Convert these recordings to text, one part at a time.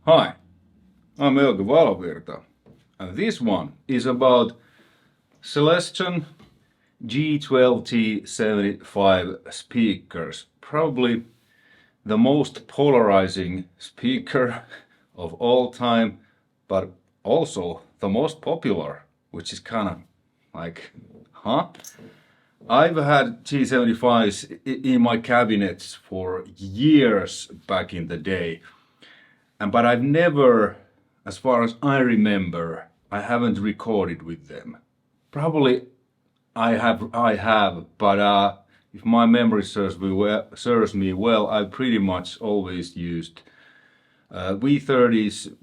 Hi, I'm Euge Valovirta, and this one is about CELESTION G12-T75 speakers. Probably the most polarizing speaker of all time, but also the most popular, which is kind of like, huh? I've had T75s in my cabinets for years back in the day. But I've never, as far as I remember, I haven't recorded with them. Probably I have, but if my memory serves me well, I pretty much always used V30s,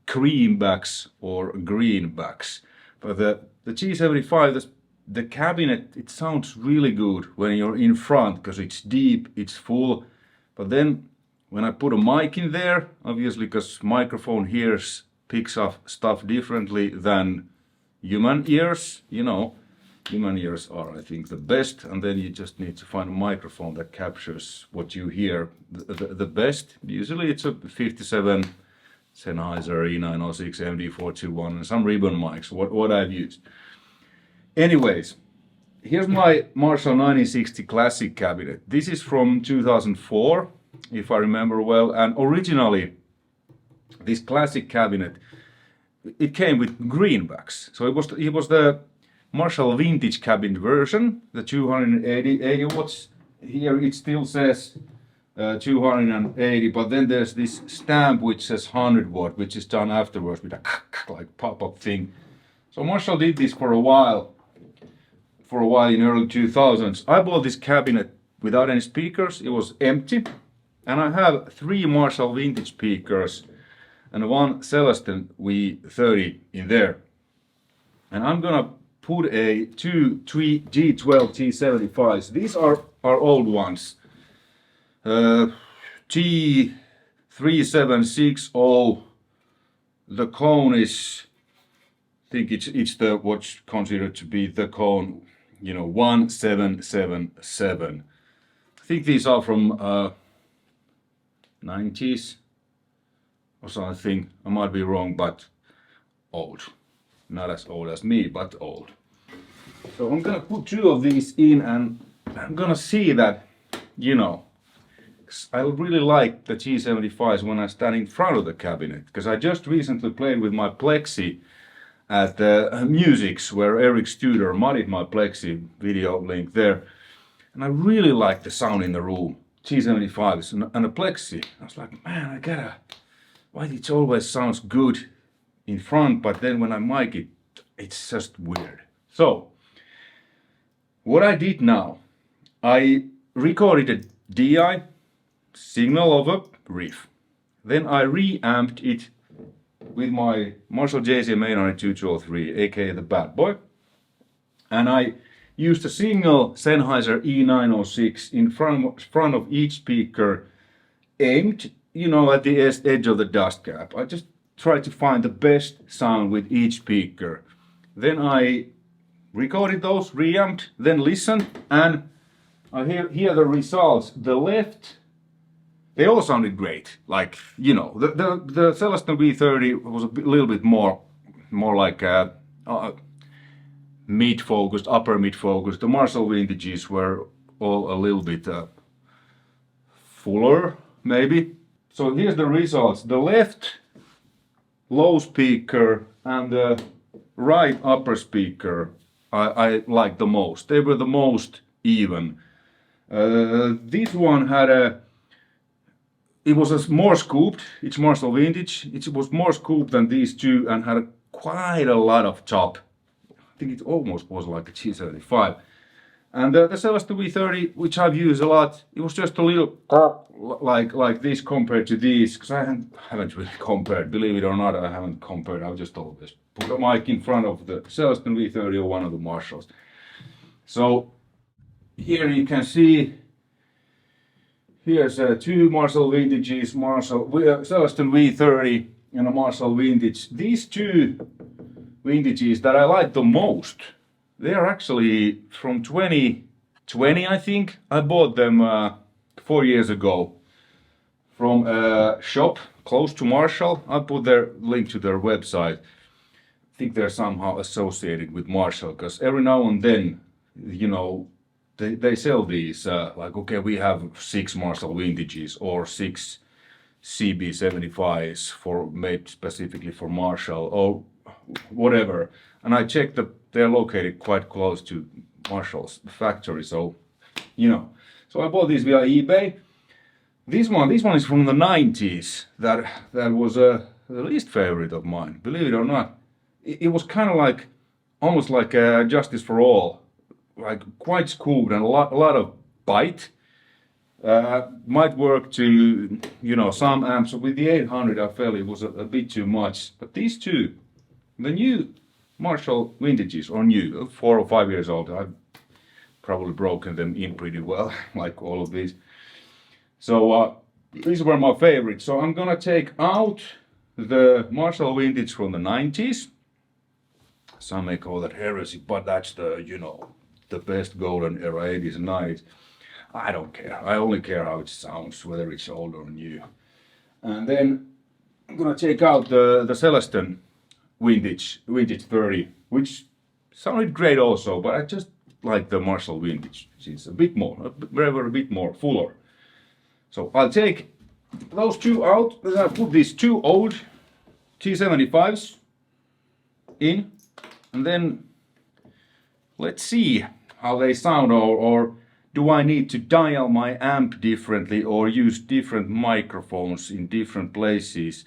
Creambacks or Greenbacks. But the G75, the cabinet, it sounds really good when you're in front because it's deep, it's full, but then when I put a mic in there, obviously because microphone picks up stuff differently than human ears, you know, human ears are, I think, the best, and then you just need to find a microphone that captures what you hear the best. Usually it's a 57 Sennheiser E906 MD421 and some ribbon mics, what I've used. Anyways, here's my Marshall 1960 Classic cabinet. This is from 2004. If I remember well, and originally this classic cabinet, it came with greenbacks. So it was the Marshall Vintage cabinet version, the 280 watts. Here it still says 280, but then there's this stamp which says 100 watt, which is done afterwards with a like pop-up thing. So Marshall did this for a while in early 2000s. I bought this cabinet without any speakers. It was empty. And I have 3 Marshall Vintage speakers and 1 CELESTION V30 in there. And I'm gonna put a 2 G12-T75s. These are old ones. G3760. The cone is, I think it's the what's considered to be the cone, you know, 1777. I think these are from 90s or something. I might be wrong, but old. Not as old as me, but old. So I'm gonna put 2 of these in and I'm gonna see that, you know, I really like the G75s when I stand in front of the cabinet, because I just recently played with my Plexi at the Musics, where Eric Studer modded my Plexi, video link there, and I really like the sound in the room. G75s and a Plexi. I was like, man, why it always sounds good in front, but then when I mic it, it's just weird. So, what I did now, I recorded a DI, signal of a riff. Then I reamped it with my Marshall JCM 80203, aka the bad boy. And I used a single Sennheiser E906 in front of each speaker, aimed, you know, at the edge of the dust cap. I just tried to find the best sound with each speaker. Then I recorded those, reamped, then listened, and I hear the results. The left, they all sounded great. Like, you know, the CELESTION V30 was a little bit more like mid-focused, upper mid-focused. The Marshall Vintages were all a little bit fuller, maybe. So here's the results. The left low speaker and the right upper speaker I liked the most. They were the most even. This one had it was more scooped. It's Marshall Vintage. It was more scooped than these 2 and had quite a lot of top. I think it almost was like a G75. And the CELESTION V30, which I've used a lot, it was just a little like this compared to these, because I haven't really compared. Believe it or not, I haven't compared. I've just always put a mic in front of the CELESTION V30 or one of the Marshalls. So here you can see, here's 2 Marshall Vintages, CELESTION V30 and a Marshall Vintage. These 2 Vintages that I like the most, they are actually from 2020, I think. I bought them 4 years ago from a shop close to Marshall. I'll put their link to their website. I think they're somehow associated with Marshall, because every now and then, you know, they sell these, like, okay, we have 6 Marshall vintages or 6 CB75s made specifically for Marshall or whatever. And I checked that they're located quite close to Marshall's factory, so, you know. So I bought these via eBay. This one is from the 90s. That was the least favorite of mine, believe it or not. It was kind of like, almost like Justice for All, like quite scooped and a lot of bite. Might work to, you know, some amps. With the 800 I felt it was a bit too much. But these two, the new Marshall vintages, or new, 4 or 5 years old, I've probably broken them in pretty well, like all of these. So these were my favorites. So I'm gonna take out the Marshall vintage from the 90s. Some may call that heresy, but that's the, you know, the best golden era, 80s and 90s. I don't care. I only care how it sounds, whether it's old or new. And then I'm gonna take out the CELESTION Vintage 30, which sounded great also, but I just like the Marshall Vintage. It's a bit more, a bit more fuller. So I'll take those two out. I'll put these 2 old T75s in, and then let's see how they sound, or do I need to dial my amp differently or use different microphones in different places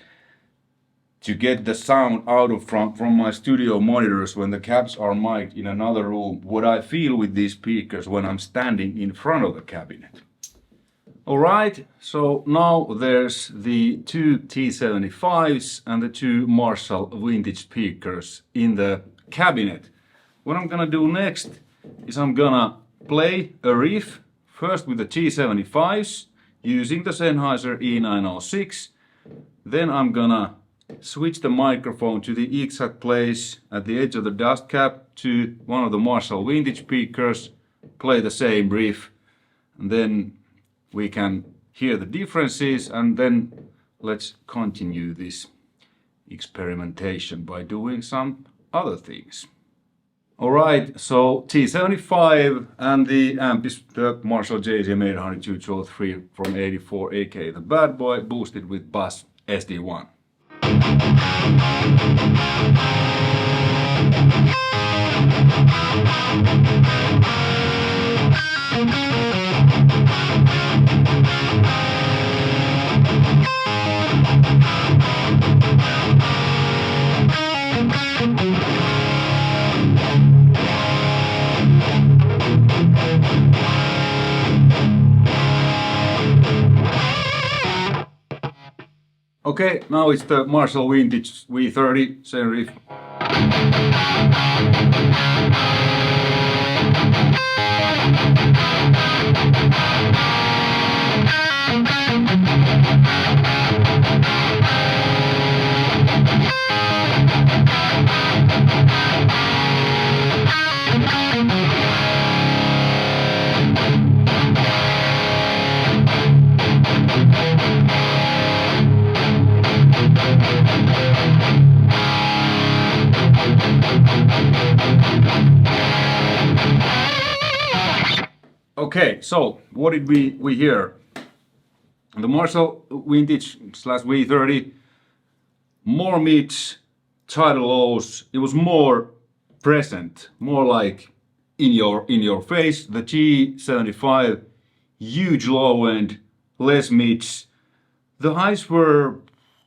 to get the sound out from my studio monitors when the cabs are mic'd in another room, what I feel with these speakers when I'm standing in front of the cabinet. Alright, so now there's the 2 T75s and the 2 Marshall vintage speakers in the cabinet. What I'm gonna do next is I'm gonna play a riff, first with the T75s, using the Sennheiser E906. Then I'm gonna switch the microphone to the exact place at the edge of the dust cap to one of the Marshall vintage speakers, play the same riff, and then we can hear the differences, and then let's continue this experimentation by doing some other things. Alright, so T75 and the amp is the Marshall JCM 800 212-3 from 84, aka the bad boy, boosted with Bass SD1. Okay, now it's the Marshall Vintage V30, same riff. Okay, so what did we hear? The Marshall Vintage / V30, more mids, tidal lows. It was more present, more like in your face. The G75, huge low end, less mids. The highs were,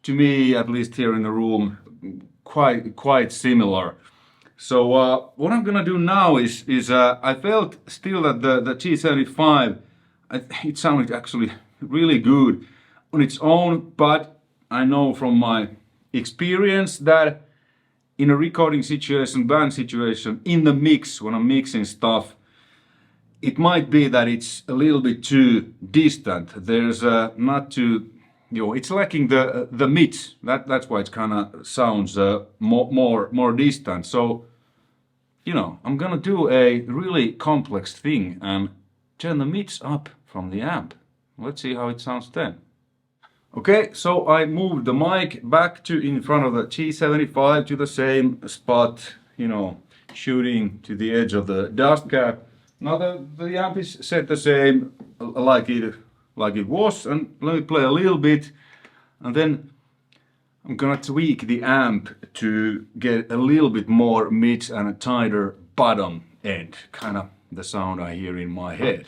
to me, at least here in the room, quite similar. So what I'm gonna do now is I felt still that the G75, it sounded actually really good on its own, but I know from my experience that in a recording situation, band situation, in the mix, when I'm mixing stuff, it might be that it's a little bit too distant. There's not too, you know, it's lacking the mids. That's why it kind of sounds more distant. So, you know, I'm gonna do a really complex thing and turn the mids up from the amp. Let's see how it sounds then. Okay, so I moved the mic back to in front of the G75 to the same spot, you know, shooting to the edge of the dust cap. Now the amp is set the same like it was, and let me play a little bit, and then I'm gonna tweak the amp to get a little bit more mid and a tighter bottom end, kind of the sound I hear in my head.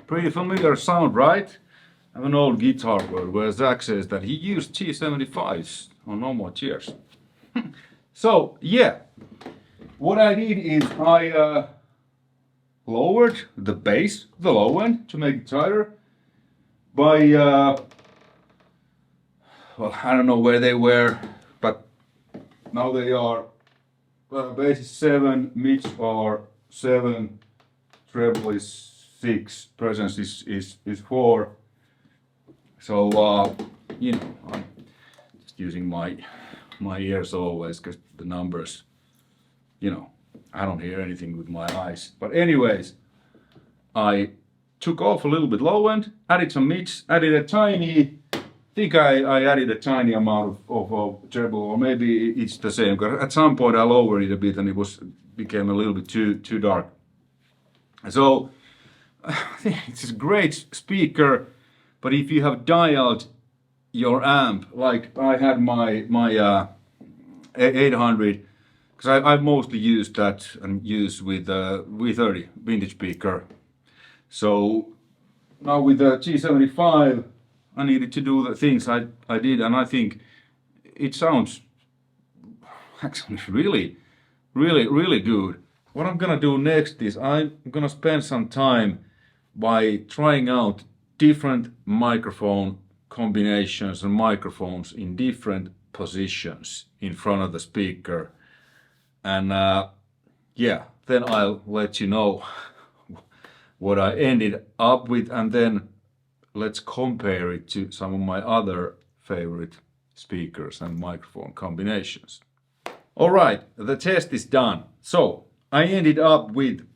Pretty familiar sound, right? I have an old guitar word where Zach says that he used G75s on no more cheers. So yeah, what I did is I lowered the bass, the low end, to make it tighter by, well, I don't know where they were, but now they are, bass is 7, mids are 7, treble is 6, presence is 4. So, you know, I'm just using my ears always because the numbers, you know, I don't hear anything with my eyes. But anyways, I took off a little bit low end, added some mids, added a tiny, I think I added a tiny amount of treble, or maybe it's the same, because at some point I lowered it a bit and it became a little bit too dark. So, I think it's a great speaker, but if you have dialed your amp, like I had my 800, because I've mostly used that and used with V30 vintage speaker. So now with the G75, I needed to do the things I did, and I think it sounds actually really good. What I'm gonna do next is I'm gonna spend some time by trying out different microphone combinations and microphones in different positions in front of the speaker, and yeah, then I'll let you know what I ended up with, and then let's compare it to some of my other favorite speakers and microphone combinations. Alright, the test is done. So I ended up with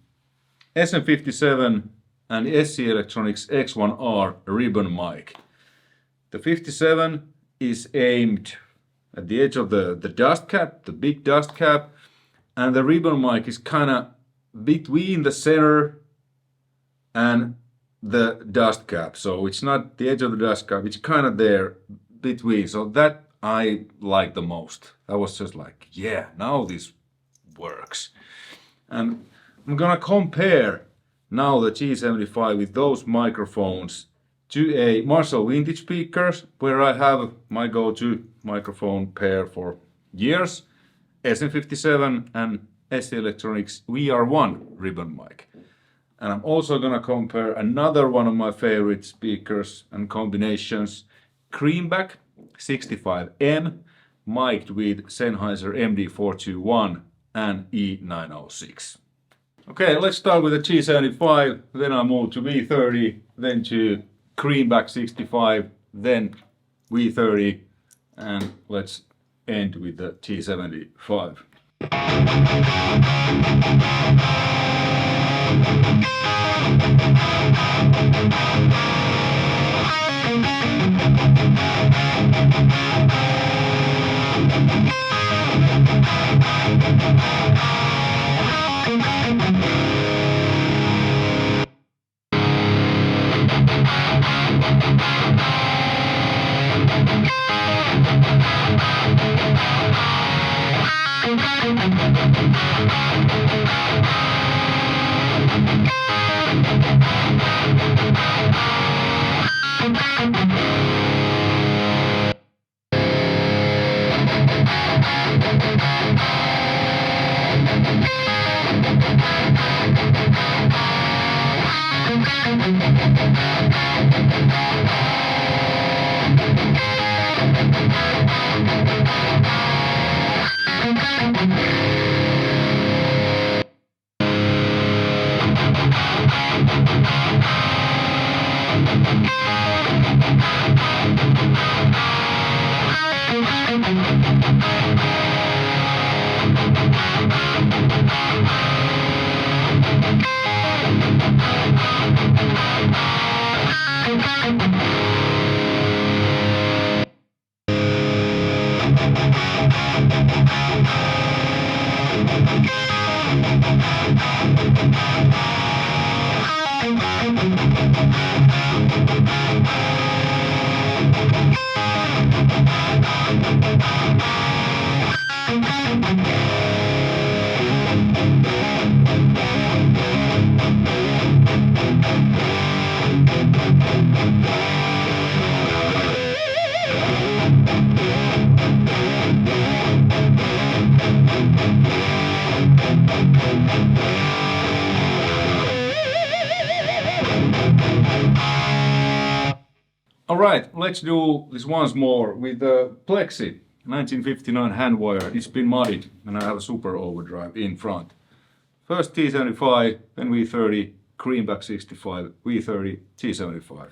SM57 and SC Electronics X1R ribbon mic. The 57 is aimed at the edge of the dust cap, the big dust cap, and the ribbon mic is kind of between the center and the dust cap. So it's not the edge of the dust cap, it's kind of there between. So that I like the most. I was just like, yeah, now this works. And I'm gonna compare now the G75 with those microphones to a Marshall Vintage speakers, where I have my go-to microphone pair for years, SM57 and ST Electronics VR1 ribbon mic. And I'm also gonna compare another one of my favorite speakers and combinations, Creamback 65M, mic'd with Sennheiser MD421 and E906. Okay, let's start with the G75, then I move to V30, then to Creamback 65, then V30, and let's end with the G75. Alright, let's do this once more with the Plexi 1959 hand wire. It's been modded and I have a super overdrive in front. First T75, then V30, Creamback 65, V30, T75.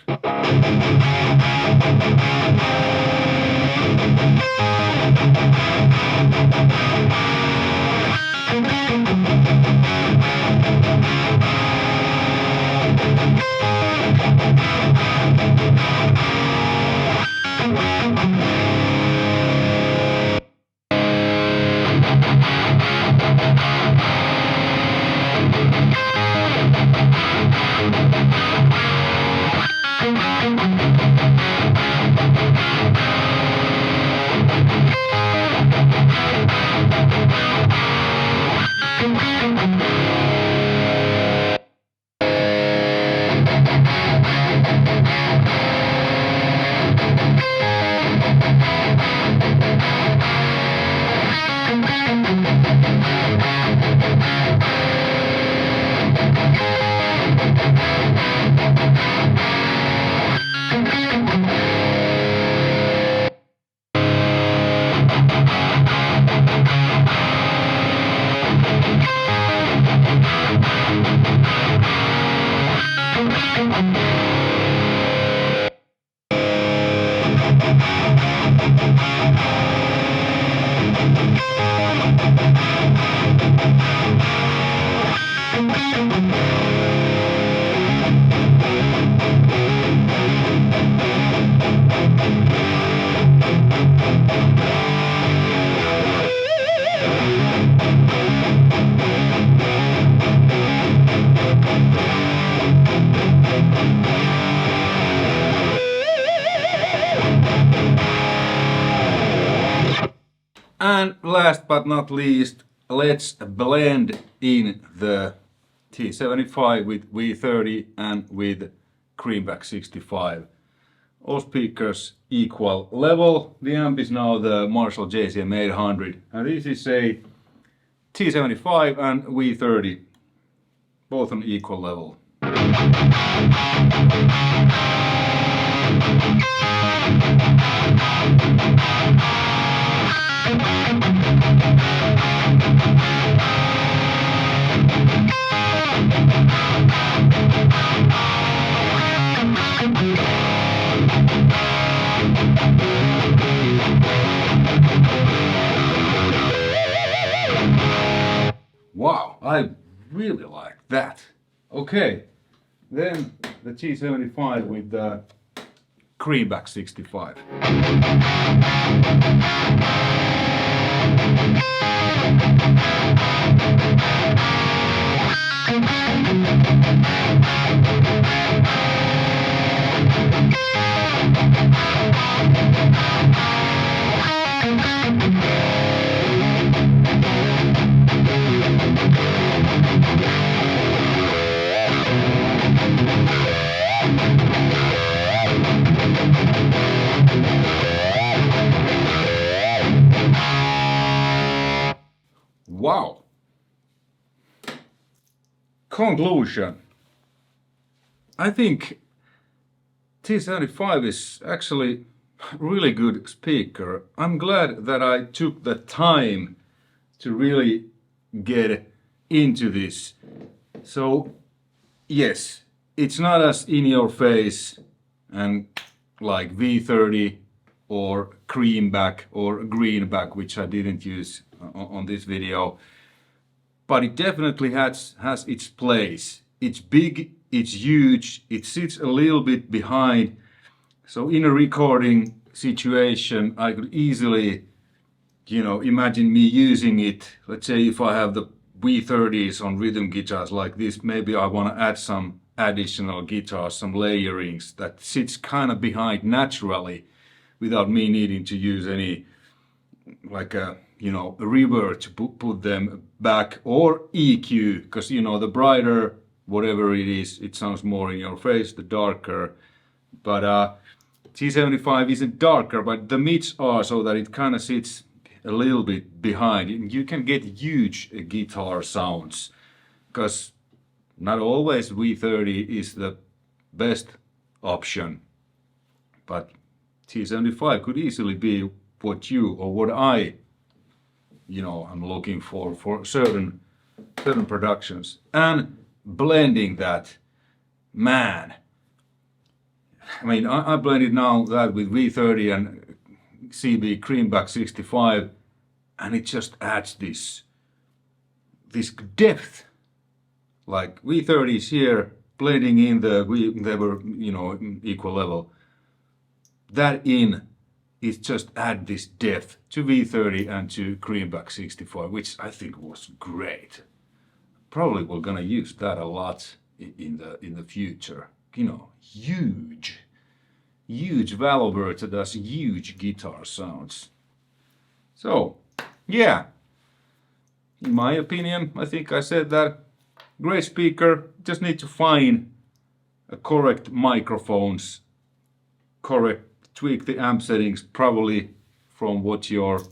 And last but not least, let's blend in the T75 with V30 and with Creamback 65. All speakers equal level. The amp is now the Marshall JCM 800, and this is a T75 and V30, both on equal level. Wow, I really like that. Okay, then the T75 with the Creamback 65. Wow. Conclusion. I think T75 is actually a really good speaker. I'm glad that I took the time to really get into this. So yes, it's not as in your face and like V30 or Creamback or Greenback, which I didn't use on this video, but it definitely has its place. It's big, it's huge, it sits a little bit behind, so in a recording situation I could easily, imagine me using it. Let's say if I have the V30s on rhythm guitars like this, maybe I want to add some additional guitars, some layerings that sits kind of behind naturally without me needing to use any like a reverb to put them back, or EQ, because the brighter whatever it is, it sounds more in your face, the darker. But T75 isn't darker, but the mids are, so that it kind of sits a little bit behind. You can get huge guitar sounds, because not always V30 is the best option, but T75 could easily be what you or what I I'm looking for certain productions. And blending that, man, I mean, I blended now that with V30 and CB Creamback 65, and it just adds this depth. Like V30 is here blending in they were equal level. That it just add this depth to V30 and to Creamback 65, which I think was great. Probably we're gonna use that a lot in the future. Huge Valovirta does huge guitar sounds. So yeah, in my opinion, I think I said that. Great speaker, just need to find a correct microphones, tweak the amp settings probably from what you're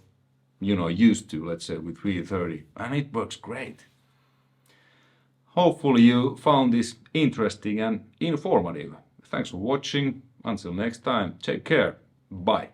used to, let's say with V30, and it works great. Hopefully you found this interesting and informative. Thanks for watching. Until next time, take care. Bye.